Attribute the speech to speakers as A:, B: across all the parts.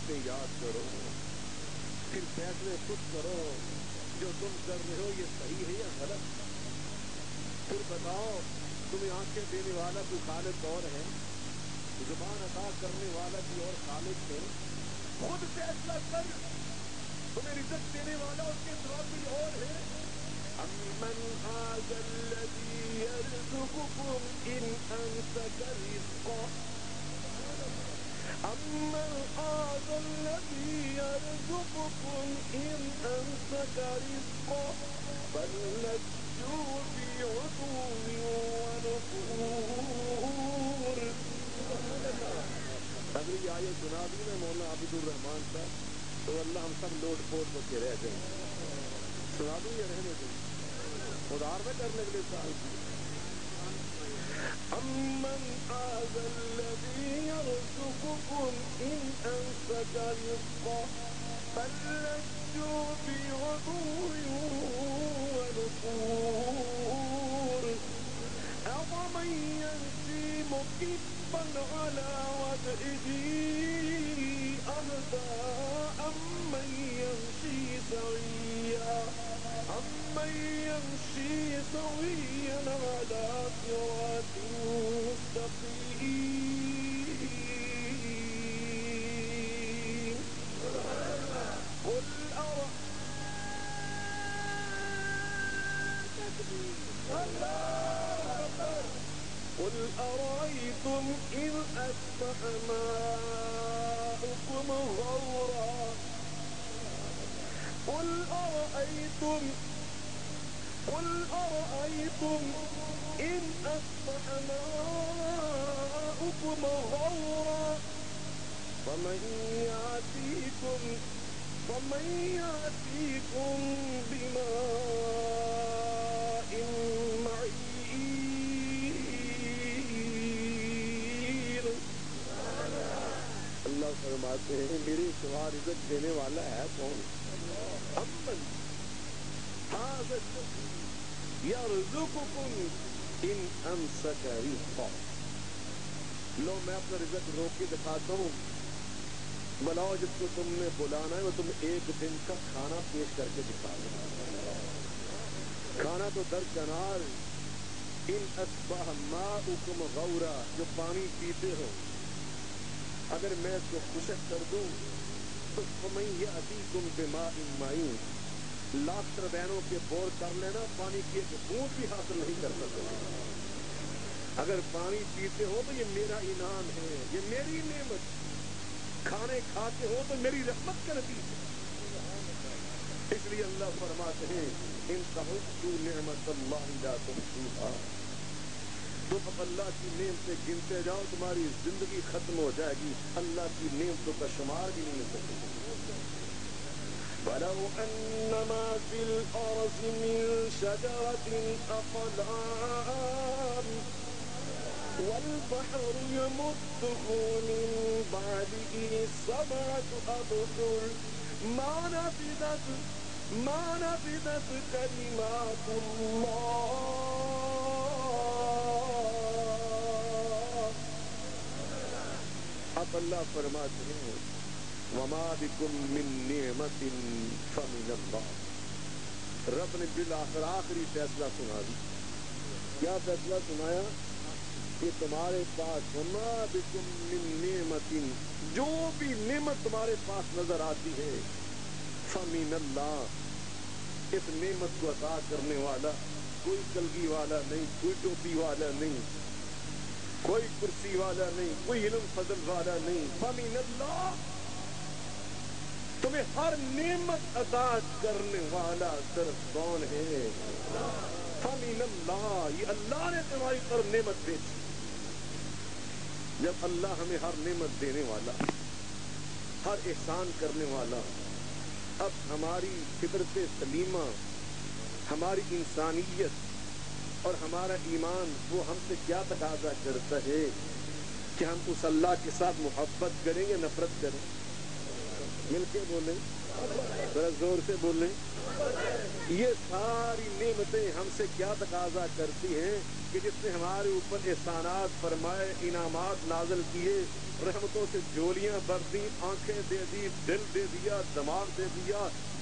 A: باتیں یاد کرو، پھر فیصلے خود کرو جو تم کر رہے ہو یہ صحیح ہے یا غلط. پھر بتاؤ تمہیں آنکھیں دینے والا کوئی خالق اور ہے، زبان عطا کرنے والا کوئی اور خالق ہے؟ خود فیصلہ کر، تمہیں رزق دینے والا اس کے سوا کوئی اور ہے؟ امن هذا الذي يرزقكم ان امسك رزقه امن هذا الذي يرزقكم ان امسك رزقه بل لجوا في عتو ونفور. اگر یہ آیت سنا دی نا مولانا عابد الرحمان صاحب تو اللہ ہم سب لوٹ پوٹ ہو کے رہ جائیں. سنا دوں یا رہنے دوں؟ ادھار نہ کرنے کے لیے سال کی. امن هذا الذي يرزقكم ان امسك رزقه بل لجوا في عتو ونفور. أفمن يمشي مكبا على وجهه أهدى أمن يمشي سويا على صراط مستقيم. قل أرأيتم إذ أصبح ماؤكم غورا قل أرأيتم إن أصبح ماؤكم غورا فمن يأتيكم بماء معين. اللہ فرماتے ہیں میرے سوا رزق دینے والا ہے کون؟ امن هذا الذي يرزقكم ان امسك رزقه. لو میں اپنا رزق روک کے دکھاتا ہوں. بلاؤ جس کو تم نے بلانا ہے وہ تم ایک دن کا کھانا پیش کر کے دکھا دو. کھانا تو درکنار ان اصبح ماؤکم غورا جو پانی پیتے ہو اگر میں اس کو خشک کر دوں تو فمن یأتیکم بماء معین لاکھ ٹربینوں کے بور کر لینا پانی کی ایک بوند بھی حاصل نہیں کر سکتے. اگر پانی پیتے ہو تو یہ میرا انعام ہے، یہ میری نعمت. کھانے کھاتے ہو تو میری رحمت کا نتیجہ. اس لیے اللہ فرماتے ہیں ان تعدوا نعمت اللہ لا تحصوها. تم اب اللہ کی نعمتیں گنتے جاؤ تمہاری زندگی ختم ہو جائے گی، اللہ کی نعمتوں کا شمار بھی نہیں ہو سکے. وَلَوْ أَنَّمَا فِي الْأَرْضِ مِن شَجَرَةٍ أَقْلَامٌ وَالْبَحْرُ يَمُدُّهُ مِن بَعْدِهِ سَبْعَةُ أَبْحُرٍ مَا نَفِدَتْ كَلِمَاتُ اللَّهِ. اب اللہ فرماتے ہیں وَمَا بِكُم مِّن نِّعْمَةٍ فَمِنَ اللَّهِ. رب نے بالآخر آخری فیصلہ سنا دی. کیا فیصلہ سنایا کہ تمہارے پاس وَمَا بِكُم مِّن نِّعْمَةٍ جو بھی نعمت تمہارے پاس نظر آتی ہے فَمِنَ اللَّهِ. اس نعمت کو عطا کرنے والا کوئی کلگی والا نہیں، کوئی ٹوپی والا نہیں، کوئی کرسی والا نہیں، کوئی علم فضل والا نہیں. فَمِنَ اللَّهِ. تمہیں ہر نعمت عطا کرنے والا صرف کون ہے؟ فَمِنَ اللَّهِ. یہ اللہ نے تمہاری پر نعمت بھیجی. جب اللہ ہمیں ہر نعمت دینے والا، ہر احسان کرنے والا، اب ہماری فطرت سلیمہ، ہماری انسانیت اور ہمارا ایمان وہ ہم سے کیا تقاضا کرتا ہے کہ ہم اس اللہ کے ساتھ محبت کریں یا نفرت کریں؟ مل کے بولیں ذرا زور سے بولیں. یہ ساری نعمتیں ہم سے کیا تقاضا کرتی ہیں کہ جس نے ہمارے اوپر احسانات فرمائے، انعامات نازل کیے، رحمتوں سے جولیاں بھر دی، آنکھیں دے دی، دل دے دیا، دماغ دے دیا،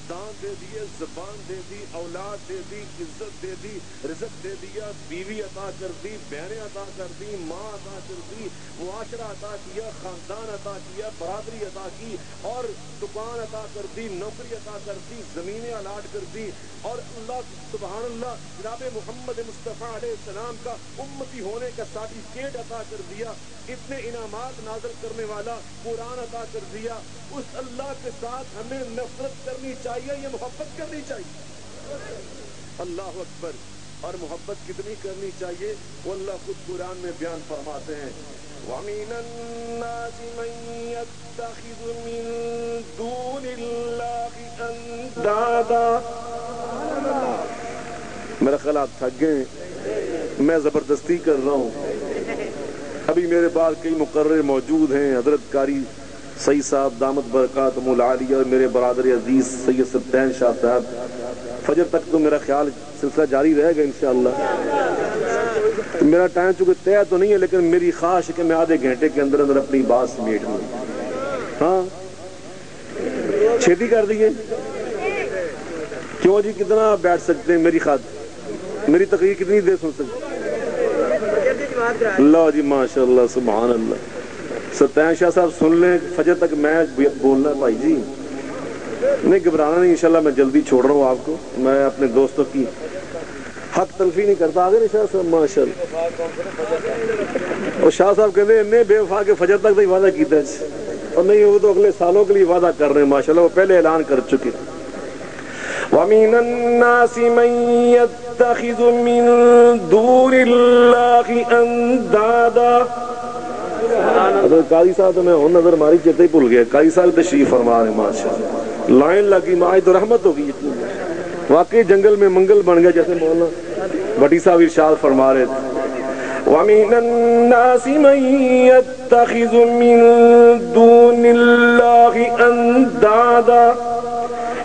A: دان دے دیے، زبان دے دی، اولاد دے دی، عزت دے دی، رزق دے دیا، بیوی عطا کر دی، بہنیں عطا کر دی، ماں عطا کر دی، معاشرہ عطا کیا، خاندان عطا کیا، برادری عطا کی، اور دکان عطا کر دی، نوکری عطا کر دی، زمینیں الاٹ کر دی، اور اللہ سبحان اللہ جناب محمد مصطفیٰ علیہ السلام کا امتی ہونے کا سرٹیفکیٹ عطا کر دیا. اتنے انعامات نازل کرنے والا قرآن عطا کر دیا. اس اللہ کے ساتھ ہمیں نفرت کرنی چاہیے یا محبت کرنی چاہیے؟ اللہ اکبر. اور محبت کتنی کرنی چاہیے وہ اللہ خود قرآن میں بیان فرماتے ہیں. وَمِنَ النَّاسِ مَن يَتَّخِذُ مِن دُونِ اللَّهِ أَندَادًا. میرا خیال آپ تھک گئے، میں زبردستی کر رہا ہوں. ابھی میرے بعد کئی مقرر موجود ہیں، حضرت قاری سعید صاحب دامت برکاتہم العالیہ اور میرے برادر عزیز سید سبطین شاہ صاحب. فجر تک تو میرا خیال سلسلہ جاری رہے گا انشاءاللہ. میرا ٹائم چونکہ طے تو نہیں ہے، لیکن میری خواہش ہے کہ میں آدھے گھنٹے کے اندر اندر اپنی بات سمیٹ لوں. ہاں چھیتی کر دیے. کیوں جی کتنا بیٹھ سکتے ہیں؟ میری خاطر میری تقریر کتنی دیر سن سکتے؟ اللہ جی ماشاء اللہ سبحان اللہ. سبطین شاہ صاحب سن لیں، فجر تک میں بولنا بھائی جی. نہیں گھبرانا نہیں، انشاءاللہ میں جلدی چھوڑ رہا ہوں آپ کو. میں اپنے دوستوں کی حق تلفی نہیں کرتا. آگے نہیں شاہ صاحب ماشاء اللہ. اور شاہ صاحب کہتے ہیں بے وفا کے فجر تک تو وعدہ کیتا ہے، اور نہیں وہ تو اگلے سالوں کے لیے وعدہ کر رہے ہیں ماشاءاللہ. وہ پہلے اعلان کر چکے. وَمِنَ النَّاسِ مَن يَتَّخِذُ مِن دُونِ اللَّهِ أَندَادًا. حضرت قاضی صاحب تو میں ہوں نظر ماری چیتے ہی بھول گیا. قاضی صاحب تشریف فرما رہے ہیں ماشاءاللہ. لائن لگی ماں تو رحمت ہوگی. واقعی جنگل میں منگل بن گیا جیسے مولانا بٹی صاحب ارشاد فرما رہے تھے. وَمِنَ النَّاسِ مَن يَتَّخِذُ مِن دُونِ اللَّهِ أَندَادًا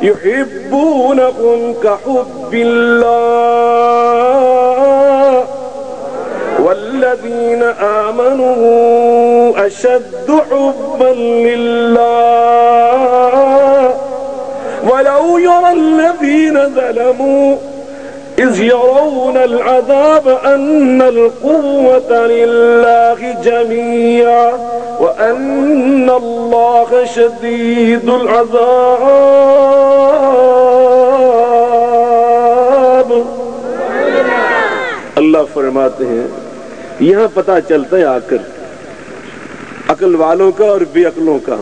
A: يُحِبُّونَهُمْ كَحُبِّ اللَّهِ وَالَّذِينَ آمَنُوا أَشَدُّ حُبًّا لِلَّهِ وَلَوْ يَرَى الَّذِينَ ظَلَمُوا إِذْ يَرَوْنَ الْعَذَابَ أَنَّ الْقُوَّةَ لِلَّهِ جَمِيعًا وَأَنَّ اللَّهَ شَدِيدُ الْعَذَابِ. اللہ فرماتے ہیں یہاں پتہ چلتا ہے آ کر عقل والوں کا اور بے عقلوں کا،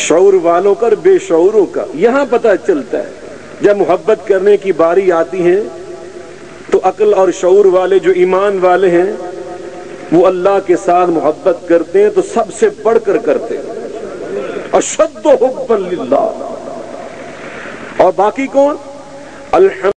A: شعور والوں کا اور بے شعوروں کا. یہاں پتہ چلتا ہے جب محبت کرنے کی باری آتی ہے تو عقل اور شعور والے جو ایمان والے ہیں وہ اللہ کے ساتھ محبت کرتے ہیں تو سب سے بڑھ کر کرتے ہیں، اشد حبا للہ. اور باقی کون؟